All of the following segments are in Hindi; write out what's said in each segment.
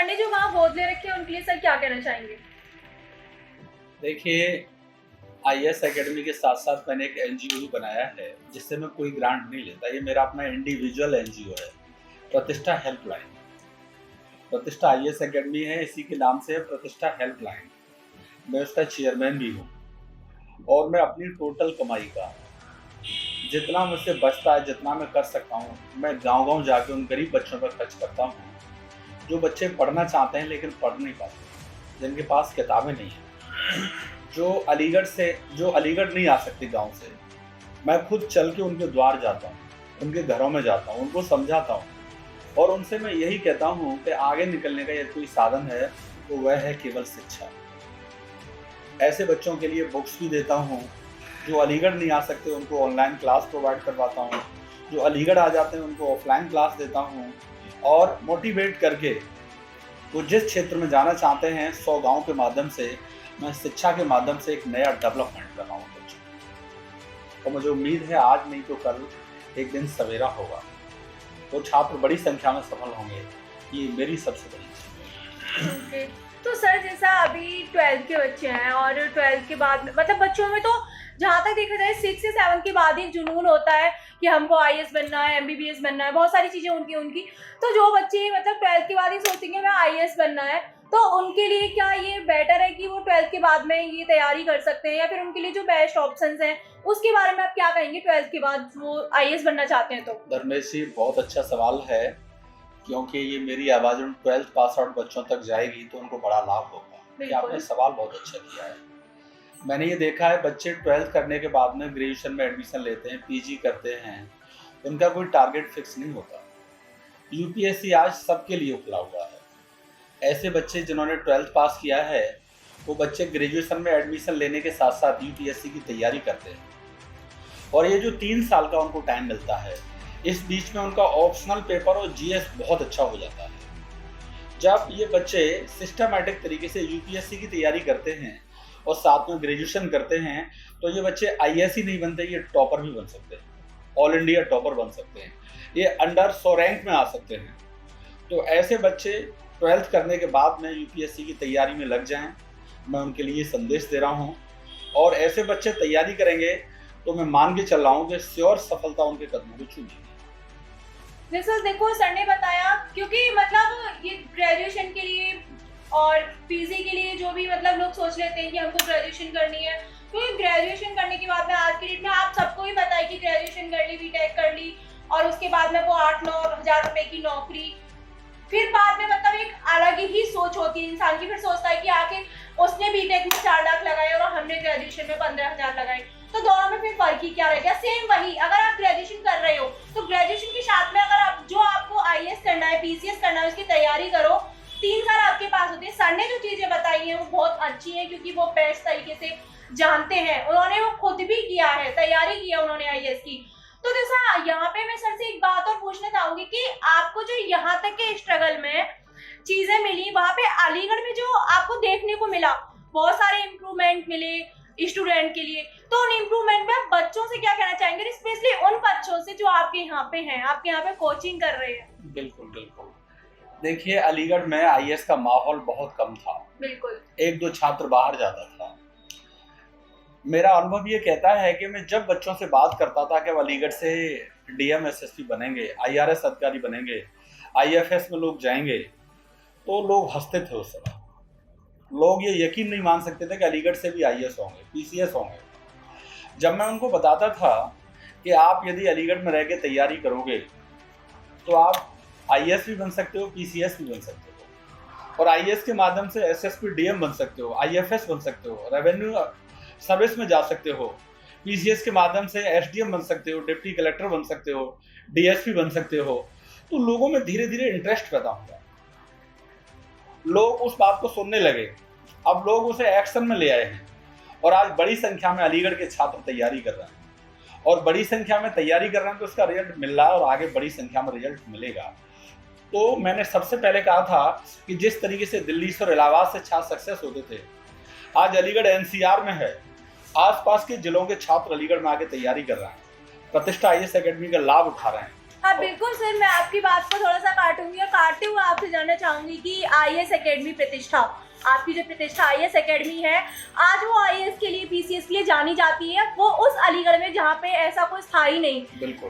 सर ने जो वहाँ गोद ले रखे हैं उनके लिए सर क्या कहना चाहेंगे? देखिए, आईएएस एकेडमी के साथ साथ मैंने एक एनजीओ भी बनाया है जिससे मैं कोई ग्रांट नहीं लेता। ये मेरा अपना इंडिविजुअल एनजीओ है, प्रतिष्ठा हेल्पलाइन। प्रतिष्ठा आईएएस एकेडमी है, इसी के नाम से है प्रतिष्ठा हेल्पलाइन। मैं उसका चेयरमैन भी हूँ और मैं अपनी टोटल कमाई का जितना मुझसे बचता है, जितना मैं कर सकता हूँ, मैं गांव-गांव जाके उन गरीब बच्चों पर खर्च करता हूँ जो बच्चे पढ़ना चाहते हैं लेकिन पढ़ नहीं पाते, जिनके पास किताबें नहीं हैं, जो अलीगढ़ नहीं आ सकते गांव से। मैं खुद चल के उनके द्वार जाता हूँ, उनके घरों में जाता हूँ, उनको समझाता हूँ और उनसे मैं यही कहता हूँ कि आगे निकलने का यदि कोई साधन है तो वह है केवल शिक्षा। ऐसे बच्चों के लिए बुक्स भी देता हूँ, जो अलीगढ़ नहीं आ सकते उनको ऑनलाइन क्लास प्रोवाइड करवाता हूँ, जो अलीगढ़ आ जाते हैं उनको ऑफलाइन क्लास देता हूँ और मोटिवेट करके वो जिस क्षेत्र में जाना चाहते हैं 100 गाँव के माध्यम से मैं शिक्षा के माध्यम से एक नया डेवलपमेंट कर रहा हूँ बच्चों। और मुझे उम्मीद है आज नहीं तो कल एक दिन सवेरा होगा, वो छात्र बड़ी संख्या में सफल होंगे। ये मेरी सबसे बड़ी चीज़ है। तो सर जैसा अभी 12th के बच्चे हैं और 12th के बाद मतलब बच्चों में तो जहाँ तक देखा जाए 6 से 7 के बाद ही जुनून होता है कि हमको आईएएस बनना है, एमबीबीएस बनना है, बहुत सारी चीज़ें उनकी। तो जो बच्चे मतलब 12th के बाद ही सोचेंगे मैं आईएएस बनना है, तो उनके लिए क्या ये बेटर है कि वो 12th के बाद में ये तैयारी कर सकते हैं या फिर उनके लिए जो बेस्ट ऑप्शंस हैं उसके बारे में आप क्या कहेंगे 12th के बाद वो आईएएस बनना चाहते हैं? तो धर्मेश जी, बहुत अच्छा सवाल है, क्योंकि ये मेरी आवाज़ उन 12th पास आउट बच्चों तक जाएगी तो उनको बड़ा लाभ होगा। ये आपने सवाल बहुत अच्छा किया है। मैंने ये देखा है बच्चे 12th करने के बाद में ग्रेजुएशन में एडमिशन लेते हैं, पीजी करते हैं, उनका कोई टारगेट फिक्स नहीं होता। यूपीएससी आज सबके लिए खुला हुआ है। ऐसे बच्चे जिन्होंने 12th पास किया है वो बच्चे ग्रेजुएशन में एडमिशन लेने के साथ साथ यूपीएससी की तैयारी करते हैं और ये जो 3 साल का उनको टाइम मिलता है, इस बीच में उनका ऑप्शनल पेपर और जीएस बहुत अच्छा हो जाता है। जब ये बच्चे सिस्टमैटिक तरीके से यूपीएससी की तैयारी करते हैं और साथ में ग्रेजुएशन करते हैं तो ये बच्चे आईएएस ही नहीं बनते, ये टॉपर भी बन सकते हैं, ऑल इंडिया टॉपर बन सकते हैं, ये अंडर 100 रैंक में आ सकते हैं। तो ऐसे बच्चे 12th करने के बाद में यूपीएससी की तैयारी में लग जाएं, मैं उनके लिए संदेश दे रहा हूँ। और ऐसे बच्चे तैयारी करेंगे तो मैं मान के चल रहा हूँ कि श्योर सफलता उनके कदमों को छूएगी। जैसा देखो सर ने बताया, क्योंकि मतलब ये ग्रेजुएशन के लिए और पीजी के लिए जो भी मतलब लोग सोच लेते हैं कि हमको ग्रेजुएशन करनी है, तो ये ग्रेजुएशन करने के बाद में आज की डेट में आप सबको ही पता है कि ग्रेजुएशन कर ली, बीटेक कर ली और उसके बाद में वो 8-9 हज़ार रुपए की नौकरी, फिर बाद में मतलब एक अलग ही सोच होती है इंसान की। फिर सोचता है कि आखिर उसने बीटेक में 4 लाख लगाए और हमने ग्रेजुएशन में 15,000 लगाए, तो दोनों में फिर फर्क ही क्या रह गया? सेम वही, अगर आप ग्रेजुएशन कर रहे हो तो ग्रेजुएशन के साथ में अगर आप जो आपको आईएएस करना है, पीसीएस करना है, उसकी तैयारी करो। 3 साल आपके पास होते हैं। सर ने जो चीजें बताई हैं वो बहुत अच्छी हैं क्योंकि वो बेस्ट तरीके से जानते हैं, उन्होंने वो खुद भी किया है, तैयारी किया उन्होंने आईएएस की। तो जैसा यहाँ पे मैं सर से एक बात और पूछना चाहूंगी कि आपको जो यहाँ तक के स्ट्रगल में चीजें मिली, वहाँ पे अलीगढ़ में जो आपको देखने को मिला, बहुत सारे इम्प्रूवमेंट मिले स्टूडेंट के लिए, तो उन इम्प्रूवमेंट में बच्चों से क्या कहना चाहेंगे, स्पेशली उन बच्चों से जो आपके यहाँ पे हैं, आपके यहाँ पे कोचिंग कर रहे हैं? बिल्कुल बिल्कुल। देखिए, अलीगढ़ में आईएएस का माहौल बहुत कम था। बिल्कुल। 1-2 छात्र बाहर जाता था। मेरा अनुभव ये कहता है कि मैं जब बच्चों से बात करता था कि वो अलीगढ़ से डीएम एसएसपी बनेंगे, आईआरएस अधिकारी बनेंगे, आईएफएस में लोग जाएंगे, तो लोग हंसते थे उस समय। लोग ये यकीन नहीं मान सकते थे कि अलीगढ़ से भी आईएएस होंगे, पीसीएस होंगे। जब मैं उनको बताता था कि आप यदि अलीगढ़ में रह के तैयारी करोगे तो आप आईएएस भी बन सकते हो, पीसीएस भी बन सकते हो और आईएएस के माध्यम से एसएसपी डीएम बन सकते हो, आईएफएस बन सकते हो, रेवेन्यू सर्विस में जा सकते हो, पीसीएस के माध्यम से एसडीएम बन सकते हो, डिप्टी कलेक्टर बन सकते हो, डीएसपी बन सकते हो। तो लोगों में धीरे धीरे इंटरेस्ट पैदा हुआ, लोग उस बात को सुनने लगे, अब लोग उसे एक्शन में ले आए हैं और आज बड़ी संख्या में अलीगढ़ के छात्र तैयारी कर रहे हैं और बड़ी संख्या में तैयारी कर रहे हैं तो उसका रिजल्ट मिल रहा है और आगे बड़ी संख्या में रिजल्ट मिलेगा। तो मैंने सबसे पहले कहा था कि जिस तरीके से दिल्ली से और इलाहाबाद से छात्र सक्सेस होते थे, आज अलीगढ़ एनसीआर में है, आसपास के जिलों के छात्र अलीगढ़ में आके तैयारी कर रहे हैं, प्रतिष्ठा आईएएस एकेडमी का लाभ उठा रहे हैं हाँ बिल्कुल सर, मैं आपकी बात को थोड़ा सा काटूंगी और काटते हुए आपसे जानना चाहूंगी कि आईएएस एकेडमी प्रतिष्ठा, आपकी जो प्रतिष्ठा आईएएस एकेडमी है, आज वो आईएएस के लिए, पीसीएस के लिए जानी जाती है, वो उस अलीगढ़ में जहाँ पे ऐसा कुछ था ही नहीं,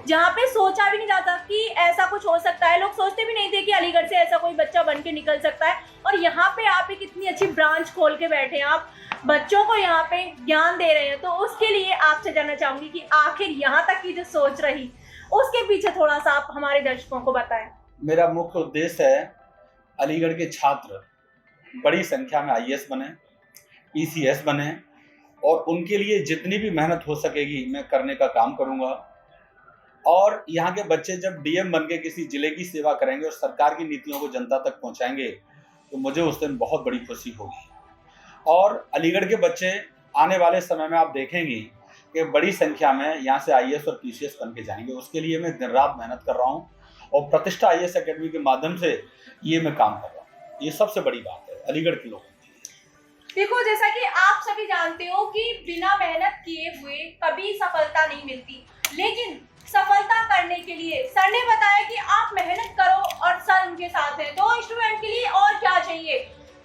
जहाँ पे सोचा भी नहीं जाता कि ऐसा कुछ हो सकता है। लोग सोचते भी नहीं थे कि अलीगढ़ से ऐसा कोई बच्चा बन के निकल सकता है। और यहाँ पे आप एक इतनी अच्छी ब्रांच खोल के बैठे हैं, आप बच्चों को यहाँ पे ज्ञान दे रहे हैं, तो उसके लिए आपसे जानना चाहूंगी कि आखिर यहाँ तक की जो सोच रही, उसके पीछे थोड़ा सा आप हमारे दर्शकों को बताएं। मेरा मुख्य उद्देश्य है अलीगढ़ के छात्र बड़ी संख्या में आईएएस बने, पीसीएस बने, और उनके लिए जितनी भी मेहनत हो सकेगी मैं करने का काम करूंगा। और यहाँ के बच्चे जब डीएम बन के किसी जिले की सेवा करेंगे और सरकार की नीतियों को जनता तक पहुँचाएंगे तो मुझे उस दिन बहुत बड़ी खुशी होगी। और अलीगढ़ के बच्चे आने वाले समय में आप देखेंगे कि बड़ी संख्या में यहाँ से आईएएस और पीसीएस बन के जाएंगे। उसके लिए मैं दिन रात मेहनत कर रहा हूँ और प्रतिष्ठा आईएएस एकेडमी के माध्यम से ये मैं काम कर रहा हूँ। ये सबसे बड़ी बात है अलीगढ़ के लोगों की। देखो, जैसा कि आप सभी जानते हो कि बिना मेहनत किए हुए कभी सफलता नहीं मिलती, लेकिन सफलता करने के लिए सर ने बताया कि आप मेहनत करो और सर उनके साथ है। तो स्टूडेंट के लिए और क्या चाहिए?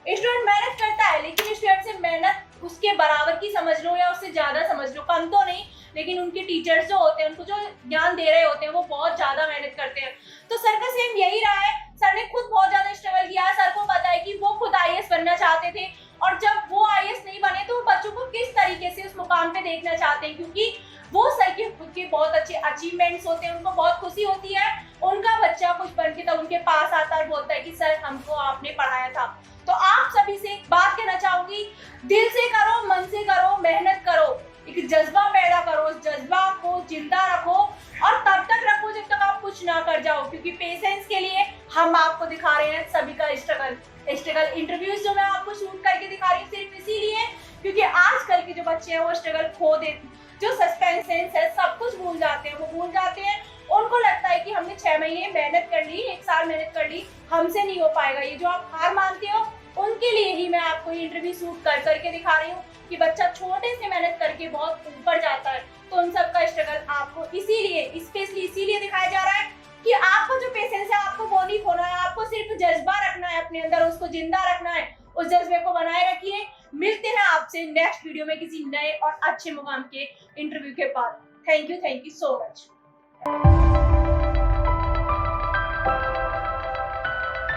स्टूडेंट मेहनत करता है, लेकिन स्टूडेंट से मेहनत उसके बराबर की समझ लो या उससे ज्यादा समझ लो, कम तो नहीं, लेकिन उनके टीचर्स जो होते हैं, उनको जो ज्ञान दे रहे होते हैं, वो बहुत ज्यादा मेहनत करते हैं। तो सर का सेम यही रहा है। सर ने खुद बहुत ज्यादा स्ट्रगल किया है। सर को पता है कि वो खुद आईएएस बनना चाहते थे, और जब वो आईएएस नहीं बने तो बच्चों को किस तरीके से उस मुकाम पे देखना चाहते हैं, क्योंकि वो सर के खुद के बहुत अच्छे अचीवमेंट्स होते हैं, उनको बहुत खुशी होती है उनका बच्चा कुछ बन के तब उनके पास आता है और बोलता है कि सर हमको आपने पढ़ाया था। तो आप सभी से एक बात कहना चाहूंगी, दिल से करो, मन से करो, मेहनत करो, एक जज्बा पैदा करो, उस जज्बा को जिंदा रखो और तब तक रखो जब तक आप कुछ ना कर जाओ, क्योंकि पेशेंस के लिए हम आपको दिखा रहे हैं सभी का स्ट्रगल इंटरव्यूज जो मैं आपको शूट करके दिखा रही हूँ सिर्फ इसीलिए क्योंकि आजकल के जो बच्चे हैं वो स्ट्रगल खो देते, जो सस्पेंस है, सब कुछ भूल जाते हैं, वो भूल जाते हैं। उनको लगता है कि हमने 6 महीने मेहनत कर ली, 1 साल मेहनत कर ली, हमसे नहीं हो पाएगा। ये जो आप हार मानते हो, उनके लिए ही मैं आपको ये इंटरव्यू शूट कर करके दिखा रही हूँ कि बच्चा छोटे से मेहनत करके बहुत ऊपर जाता है। तो उन सब का स्ट्रगल आपको इसीलिए स्पेशली इसीलिए दिखाया जा रहा है कि आपको जो पेशेंस है आपको वो नहीं खोना है, आपको सिर्फ जज्बा रखना है अपने अंदर, उसको जिंदा रखना है, उस जज्बे को बनाए रखिए। मिलते हैं आपसे नेक्स्ट वीडियो में किसी नए और अच्छे मुकाम के इंटरव्यू के बाद। Thank you so much.